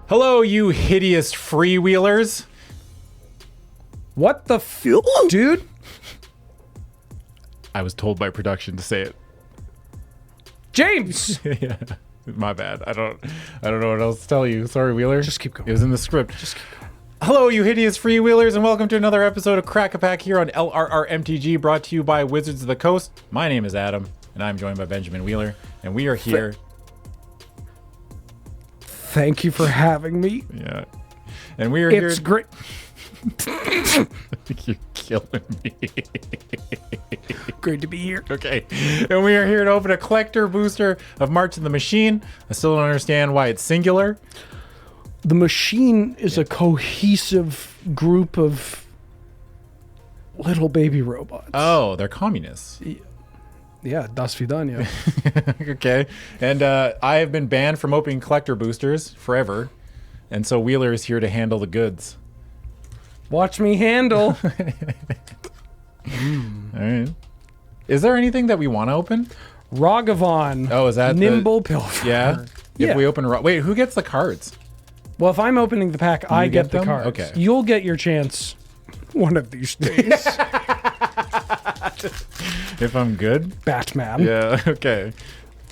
Hello, you hideous freewheelers. What the dude? I was told by production to say it. James! Yeah, my bad. I don't know what else to tell you. Sorry, Wheeler. Just keep going. It was in the script. Just keep going. Hello, you hideous freewheelers, and welcome to another episode of Crack-A-Pack here on LRRMTG, brought to you by Wizards of the Coast. My name is Adam, and I'm joined by Benjamin Wheeler, and we are here. Thank you for having me. Yeah. And we are here. It's great. You're killing me. Great to be here. Okay. And we are here to open a collector booster of March of the Machine. I still don't understand why it's singular. The machine is a cohesive group of little baby robots. Oh, they're communists. Yeah, das vidanya. Okay. And I have been banned from opening collector boosters forever. And so Wheeler is here to handle the goods. Watch me handle. All right. Is there anything that we want to open? Ragavan. Oh, is that Nimble Pilfer. Yeah? Yeah. If we open... Wait, who gets the cards? Well, if I'm opening the pack, I get the them? cards. Okay. You'll get your chance one of these days. If I'm good? Batman. Yeah, okay.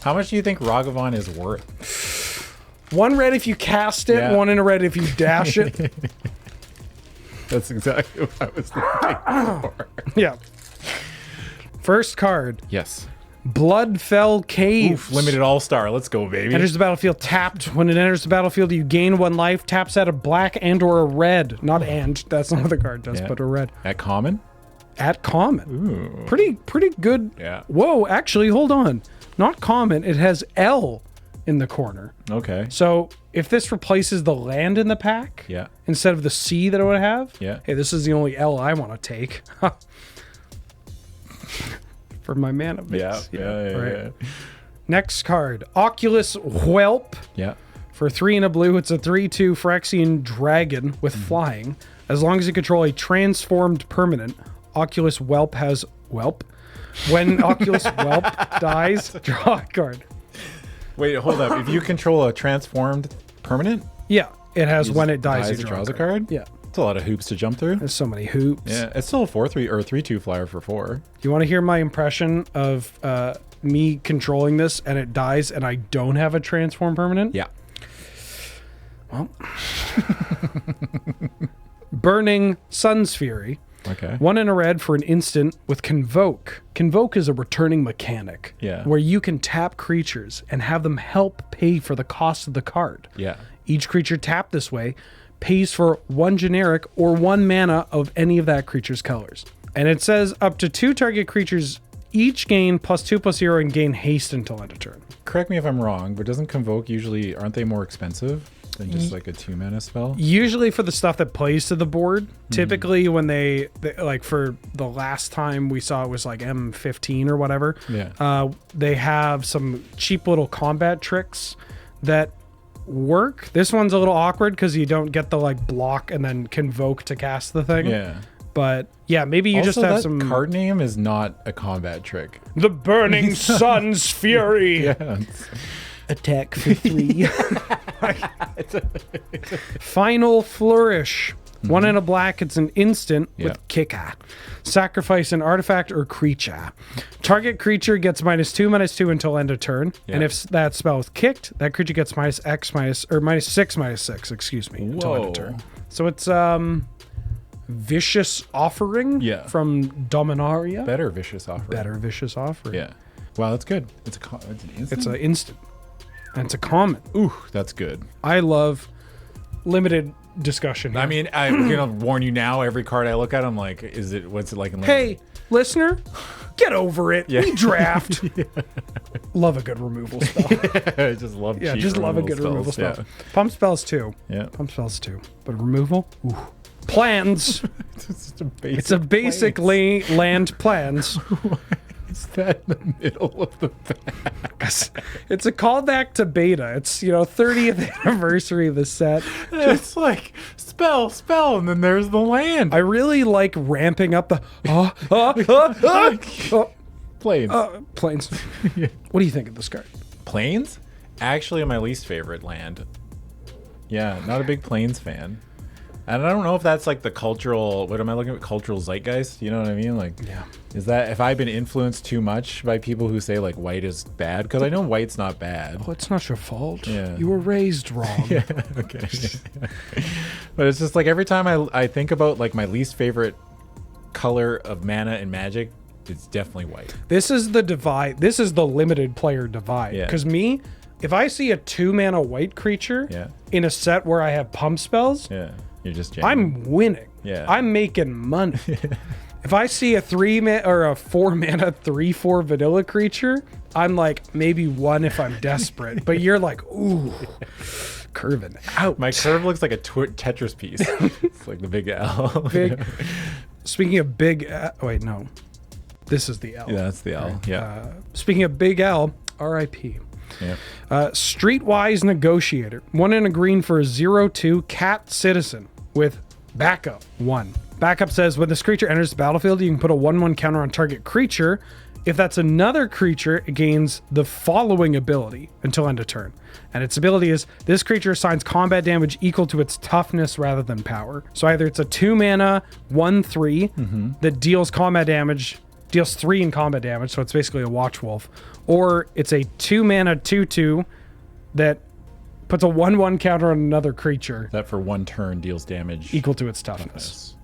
How much do you think Ragavan is worth? One red if you cast it, Yeah. one in a red if you dash it. That's exactly what I was thinking for. Yeah. First card. Yes. Bloodfell Caves. Oof, limited all-star. Let's go, baby. Enters the battlefield tapped. When it enters the battlefield, you gain 1 life. Taps out a black and or a red. Not and. That's not what the card does, Yeah. but a red. At common? At common. Pretty good. Yeah. Whoa, actually, hold on. Not common. It has L in the corner. Okay. So if this replaces the land in the pack, Yeah. instead of the C that it would have, Yeah. hey, this is the only L I want to take. For my mana base. Yeah. Next card, Oculus Whelp. Yeah. For 3 and a blue, it's a 3/2 Phyrexian dragon with flying. As long as you control a transformed permanent, Oculus Whelp has Whelp. When Oculus Whelp dies, draw a card. Wait, hold up. If you control a transformed permanent, Yeah, it has when it dies, it you draws a card? Yeah, It's a lot of hoops to jump through. there's so many hoops. Yeah, it's still a 4/3 or 3/2 flyer for 4. You want to hear my impression of me controlling this and it dies and I don't have a transform permanent? Yeah. Well, Burning Sun's Fury. Okay. 1 in a red for an instant with Convoke. Convoke is a returning mechanic. Yeah. Where you can tap creatures and have them help pay for the cost of the card. Yeah. Each creature tapped this way pays for 1 generic or 1 mana of any of that creature's colors. And it says up to 2 target creatures each gain +2/+0 and gain haste until end of turn. Correct me if I'm wrong, but doesn't Convoke usually, aren't they more expensive than just like a 2-mana spell? Usually for the stuff that plays to the board, typically when they like for the last time we saw it was like M15 or whatever. Yeah. They have some cheap little combat tricks that work. This one's a little awkward because you don't get the like block and then Convoke to cast the thing. Yeah. But yeah, maybe you Also, just have that some card name is not a combat trick. The Burning Sun's Fury. Yeah. it's- Attack for 3. Final Flourish. 1 in a black, it's an instant Yeah. with Kika. Sacrifice an artifact or creature. Target creature gets -2/-2 until end of turn. Yeah. And if that spell is kicked, that creature gets -6/-6, excuse me, until end Whoa. of turn. So it's Vicious Offering Yeah. from Dominaria. Better vicious offer. Better Vicious Offering. Yeah. Wow, that's good. It's an instant. It's an instant. And it's a common. Ooh, that's good. I love limited discussion. I mean, I'm gonna warn you now. Every card I look at, I'm like, what's it like in Hey, listener, get over it. Yeah. We draft. Love a good removal spell. I just love Yeah, cheap just love a good spells. removal spell. Pump spells too. Yeah. Pump spells too. But removal? Ooh. Plans. It's just a basic. It's a basically land plans. Is that in the middle of the pack? It's a callback to beta. It's 30th anniversary of the set. It's like spell, and then there's the land. I really like ramping up the Planes. planes. What do you think of this card? Planes? Actually, my least favorite land. Yeah, not a big Plains fan. And I don't know if that's like the cultural, what am I looking at? Cultural zeitgeist? You know what I mean? Like, Yeah. is that, if I've been influenced too much by people who say like white is bad? Because I know white's not bad. Well, it's not your fault. Yeah. You were raised wrong. Yeah, okay. But it's just like every time I think about like my least favorite color of mana and Magic, it's definitely white. This is the divide. This is the limited player divide. Yeah. Because me, if I see a 2-mana white creature Yeah. in a set where I have pump spells, Yeah, you're just jamming. I'm winning. Yeah. I'm making money. If I see a 3-mana or a 4-mana 3/4 vanilla creature, I'm like maybe 1 if I'm desperate. But you're like, ooh, curving out. My curve looks like a Tetris piece. It's like the big L. Big. Speaking of big, wait, no, this is the L. Yeah, that's the L. Yeah. Speaking of big L, R.I.P. Yeah. Streetwise Negotiator. 1 and a green for a 0/2 cat citizen with backup 1. Backup says when this creature enters the battlefield, you can put a 1/1 counter on target creature. If that's another creature, it gains the following ability until end of turn. And its ability is this creature assigns combat damage equal to its toughness rather than power. So either it's a 2-mana 1/3 that deals combat damage, deals 3 in combat damage, so it's basically a Watch Wolf, or it's a 2-mana 2/2 that puts a 1/1 counter on another creature That for 1 turn deals damage. equal to its toughness.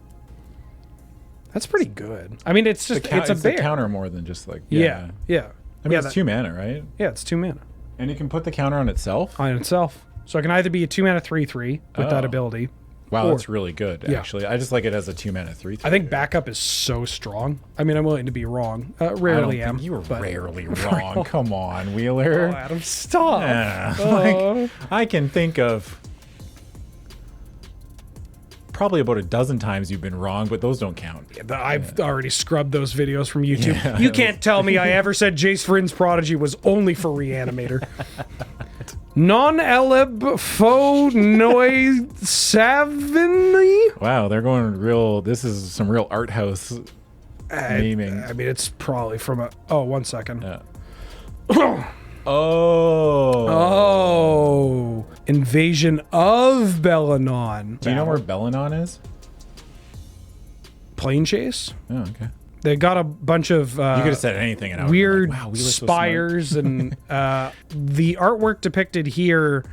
That's pretty good. I mean, it's just it's a bear. counter more than just like Yeah. I mean, Yeah, it's 2 mana, right? Yeah, it's 2 mana And you can put the counter on itself. on itself. So it can either be a 2-mana 3/3 with that Oh. ability. Wow, or- that's really good. Yeah. Actually, I just like it as a 2-mana 3/3. I think backup is so strong. I mean, I'm willing to be wrong. I don't Rarely think am. you were but- rarely wrong. Come on, Oh, Wheeler. Adam, stop. Yeah, Oh. like, I can think of probably about a dozen times you've been wrong, but those don't count. I've already scrubbed those videos from YouTube. Yeah, You can't tell me I ever said Jace Vryn's Prodigy was only for Reanimator. Non-eleb faux noise saviny? Wow, they're going real. This is some real art house naming. I mean, it's probably from a... Oh, 1 second. Yeah. Oh. Oh. Invasion of Bellanon. Do you know where Bellanon is? Plane Chase? Oh, okay. They got a bunch of You could have said anything and I would've been weird like, wow, Wheeler's so smart. spires and the artwork depicted here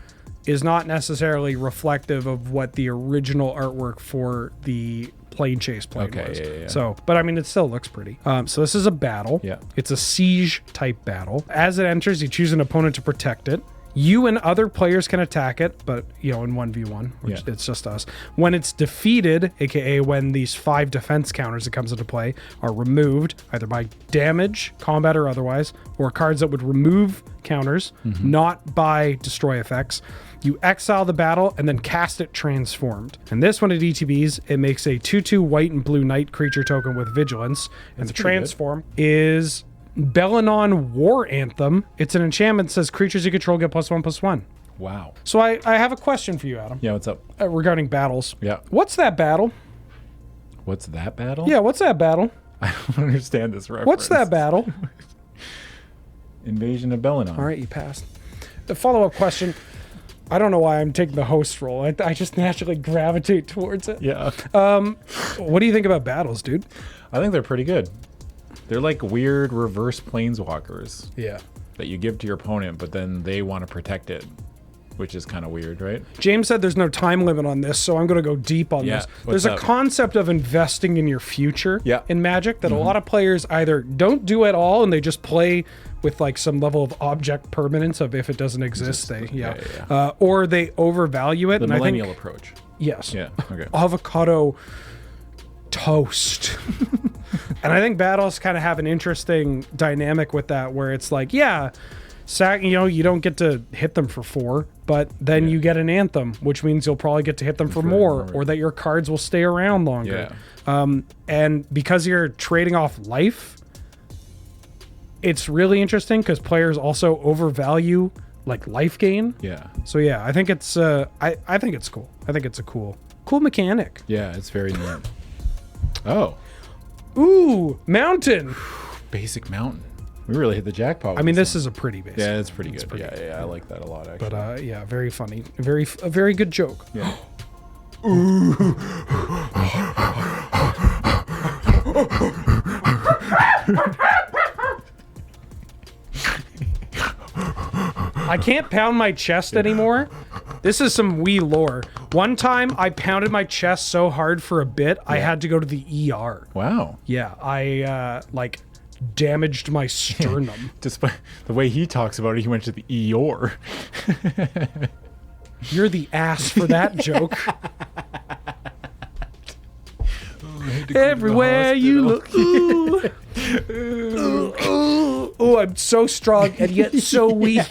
is not necessarily reflective of what the original artwork for the Plane Chase plane Okay, was. yeah. So, but I mean, it still looks pretty. So this is a battle. Yeah. It's a siege type battle. As it enters, you choose an opponent to protect it. You and other players can attack it, but in 1v1, which Yeah. it's just us. When it's defeated, aka when these 5 defense counters that comes into play are removed, either by damage, combat, or otherwise, or cards that would remove counters, not by destroy effects, you exile the battle and then cast it transformed. And this one at ETBs, it makes a 2/2 white and blue knight creature token with vigilance. And the pretty good. transform is Bellanon War Anthem. It's an enchantment that says creatures you control get +1/+1. Wow. So I have a question for you, Adam, Yeah, what's up? regarding battles. Yeah. What's that battle? What's that battle? Yeah, what's that battle? I don't understand this reference. What's that battle? Invasion of Bellanon. All right, you passed. The follow-up question. I don't know why I'm taking the host role. I just naturally gravitate towards it. Yeah. What do you think about battles, dude? I think they're pretty good. They're like weird reverse planeswalkers Yeah. that you give to your opponent, but then they want to protect it, which is kind of weird, right? James said there's no time limit on this, so I'm going to go deep on Yeah, this. what's There's a up? concept of investing in your future Yeah. in Magic that a lot of players either don't do at all and they just play with like some level of object permanence of if it doesn't exist, or they overvalue it. The and millennial I think, approach. yes, Yeah. Okay. avocado toast. And I think battles kind of have an interesting dynamic with that, where it's like, yeah, you don't get to hit them for 4, but then you get an anthem, which means you'll probably get to hit them for more, or that your cards will stay around longer. And because you're trading off life, it's really interesting because players also overvalue like life gain. Yeah. So yeah, I think it's I think it's cool. I think it's a cool mechanic. Yeah, it's very neat. Oh, Ooh, mountain. basic mountain. We really hit the jackpot. I mean, this is a pretty basic. Yeah, it's pretty good. pretty Yeah, I like that a lot, actually. But yeah, very funny. A very good joke. Yeah. I can't pound my chest anymore. This is some Wii lore. One time I pounded my chest so hard for a bit, I had to go to the ER. Wow. Yeah, I like damaged my sternum. Despite the way he talks about it, he went to the ER. You're the ass for that joke. Everywhere you look. Ooh. Ooh, ooh. Oh, I'm so strong and yet so weak.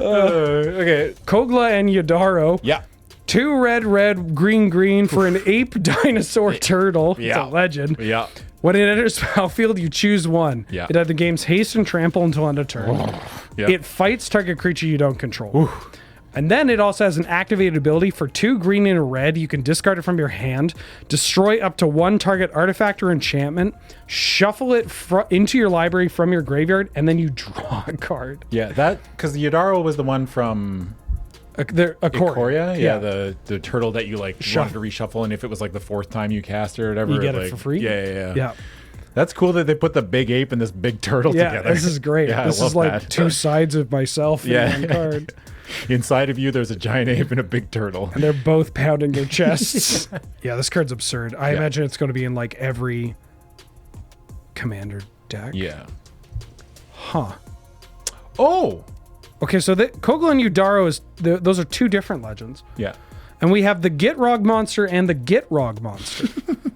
Okay. Kogla and Yadaro. Yeah. 2 red, green for an ape dinosaur turtle. Yeah. It's a legend. Yeah. When it enters the battlefield, you choose one. Yeah. It had the game's haste and trample until end of turn. Yeah. It fights target creature you don't control. And then it also has an activated ability for 2 green and a red. You can discard it from your hand, destroy up to 1 target artifact or enchantment, shuffle it into your library from your graveyard, and then you draw a card. Yeah, that because Yadaro was the one from Ikoria. Yeah, the turtle that you like wanted to reshuffle, and if it was like the 4th time you cast it or whatever, You get like, it for free? Yeah. That's cool that they put the big ape and this big turtle together. This is great. Yeah, This I is love like that. 2 sides of myself in one card. Inside of you, there's a giant ape and a big turtle. And they're both pounding their chests. Yeah, this card's absurd. I imagine it's going to be in like every commander deck. Yeah. Huh. Oh. Okay, so Kogla and Yudaro those are 2 different legends. Yeah. And we have the Gitrog monster and the Gitrog monster.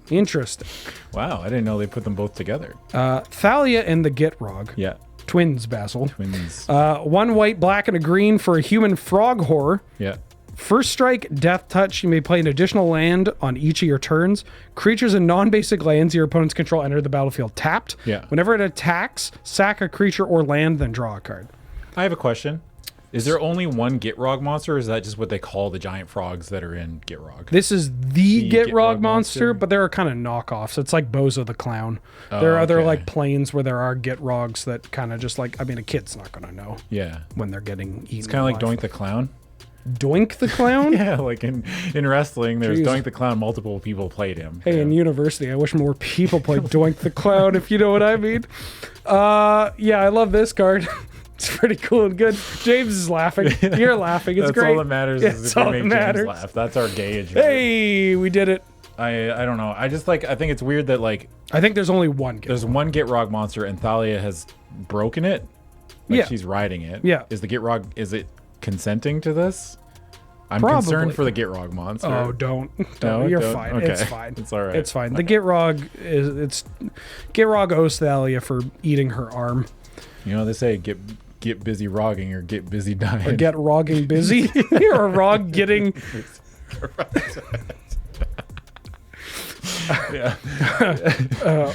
Interesting. Wow, I didn't know they put them both together. Thalia and the Gitrog. Yeah. Twins, Basil. Twins. 1 white, black, and a green for a human frog horror. Yeah. First strike, death touch. You may play an additional land on each of your turns. Creatures and non-basic lands your opponents control enter the battlefield tapped. Yeah. Whenever it attacks, sack a creature or land, then draw a card. I have a question. Is there only one Gitrog monster, or is that just what they call the giant frogs that are in Gitrog? This is the Gitrog Gitrog monster, monster? but there are kind of knockoffs. It's like Bozo the Clown. There are other okay. like planes where there are Gitrogs that kind of just like, I mean, a kid's not going to know Yeah. when they're getting eaten. It's kind of like Doink the Clown. Doink the Clown? Yeah, like in wrestling, there's Jeez. Doink the Clown. Multiple people played him. Hey, in university, I wish more people played Doink the Clown, if you know what I mean. Yeah, I love this card. It's pretty cool and good. James is laughing. You're laughing. It's That's great. all that matters. Yeah, Is that's if we all make that James matters. laugh. That's our gauge. Hey, we did it. I don't know. I just like. I think it's weird that like I think there's only one. there's one Gitrog monster and Thalia has broken it. Like Yeah. she's riding it. Yeah. Is the Gitrog? Is it consenting to this? I'm Probably. concerned for the Gitrog monster. Oh, don't. No, You're don't? fine. Okay. It's fine. It's all right. It's fine. The Gitrog Gitrog owes Thalia for eating her arm. You know they say get busy rogging or get busy dying. Or get rogging busy. Or rog getting. Yeah.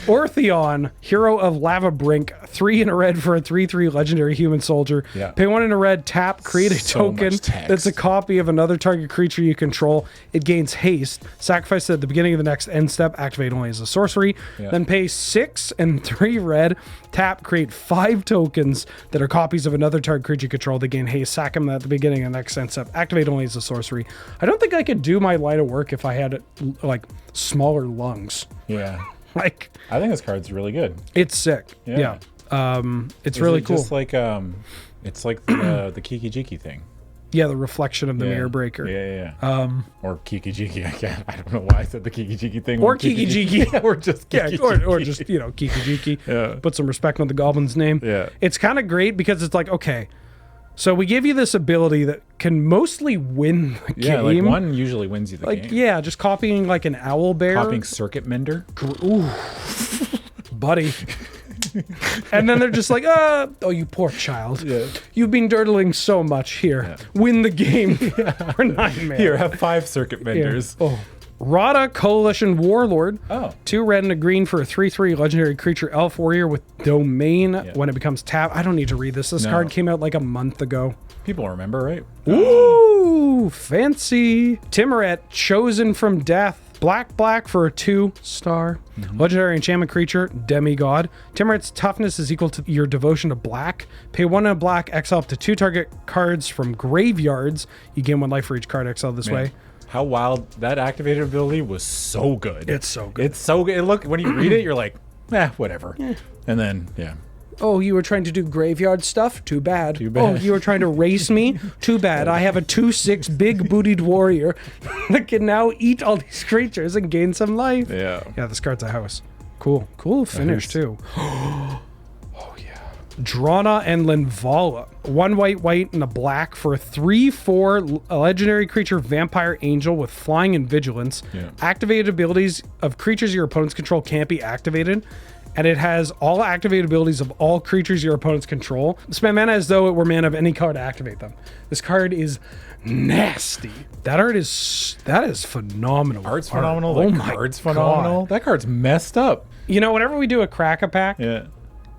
Ortheon, hero of Lava Brink, 3 in a red for a 3/3 legendary human soldier. Yeah. Pay 1 in a red, tap, create a So much token text. that's a copy of another target creature you control. It gains haste. Sacrifice it at the beginning of the next end step. Activate only as a sorcery. Yeah. Then pay 6 and 3 red, tap, create 5 tokens that are copies of another target creature you control. They gain haste. Sack them at the beginning of the next end step. Activate only as a sorcery. I don't think I could do my line of work if I had like smaller lungs. Yeah. Like, I think this card's really good. it's sick. Yeah. It's Is really it cool. Just like it's like the Kiki Jiki thing. Yeah, the reflection of the Yeah. mirror breaker. Yeah. Or Kiki Jiki. I don't know why I said the Kiki Jiki thing. Or when Kiki Jiki. or just Yeah, Kiki or Jiki. just, Kiki Jiki. Yeah. Put some respect on the goblin's name. Yeah. It's kind of great because it's like, okay, so we give you this ability that can mostly win the Yeah, game. like one usually wins you the Like, game. yeah, just copying like an owl bear. Copying Circuit Mender. Ooh, buddy. And then they're just like, oh, you poor child. Yeah. You've been dirtling so much. Here, win the game for 9 mana. Here, have 5 Circuit Menders. Oh. Rada Coalition Warlord. Oh. 2 red and a green for a 3/3 legendary creature elf warrior with domain Yeah. when it becomes tap. I don't need to read this. This No. card came out like a month ago. People remember, right? Ooh, fancy. Timoret, chosen from death. Black for a 2-star. Legendary enchantment creature, Demigod. Timurit's toughness is equal to your devotion to black. Pay 1 and black, exile up to 2 target cards from graveyards. You gain 1 life for each card exiled this way. How wild. That activated ability was so good. It's so good. It's so good. Look, when you read it, you're like, whatever. And then, yeah. Oh, you were trying to do graveyard stuff? Too bad. Too bad. Oh, you were trying to race me? Too bad. I have a 2/6 big bootied warrior that can now eat all these creatures and gain some life. Yeah. Yeah, this card's a house. Cool. Cool finish, too. Oh, yeah. Drana and Linvala. 1 white, and a black for a 3/4 legendary creature vampire angel with flying and vigilance. Yeah. Activated abilities of creatures your opponents control can't be activated. And it has all activated abilities of all creatures your opponents control. Spend mana as though it were mana of any card to activate them. This card is nasty. That is phenomenal. Art's phenomenal. Oh The my card's phenomenal. God. That card's messed up. You know, whenever we do a Crack-a-Pack, Yeah.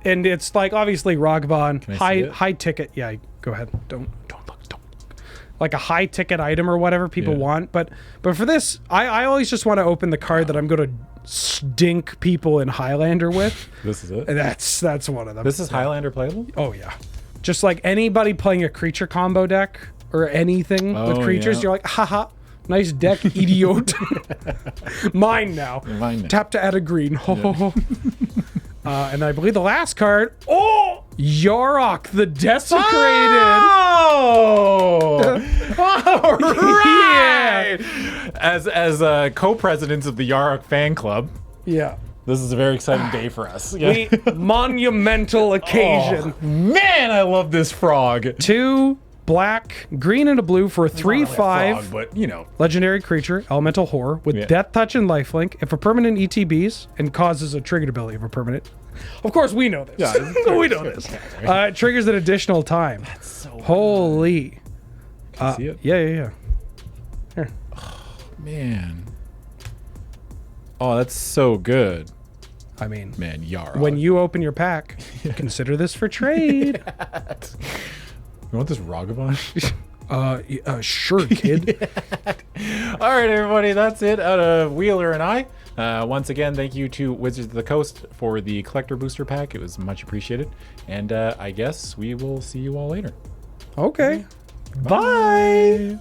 and it's like obviously Ragavan, I see it? high ticket. Yeah, go ahead. Don't look. Like a high ticket item or whatever people want. But for this, I always just want to open the card that I'm going to stink people in Highlander with. This is it. And that's one of them. This is Highlander playable? Oh yeah, just like anybody playing a creature combo deck or anything with creatures, you're like, haha, nice deck, idiot. Mine now. Mine now. Tap to add a green. Ho ho ho. And I believe the last card, Yarok the Desecrated. Oh! All right! As co-presidents of the Yarok fan club, Yeah. this is a very exciting day for us. Yeah. Monumental occasion. Oh, man, I love this frog. 2 black, green, and a blue for a 3/5. Frog, but you know. Legendary creature, elemental horror, with death touch and lifelink. If a permanent ETBs and causes a triggered ability of a permanent. Of course, we know this. Yeah, we know this. Triggers an additional time. That's so Holy. see it? Yeah. Here. Man. Oh, that's so good. I mean, Man, Yarok. when you open your pack, consider this for trade. You want this Ragavan? Sure, kid. All right, everybody, that's it out of Wheeler and I. Once again, thank you to Wizards of the Coast for the collector booster pack. It was much appreciated. And I guess we will see you all later. Okay. Bye.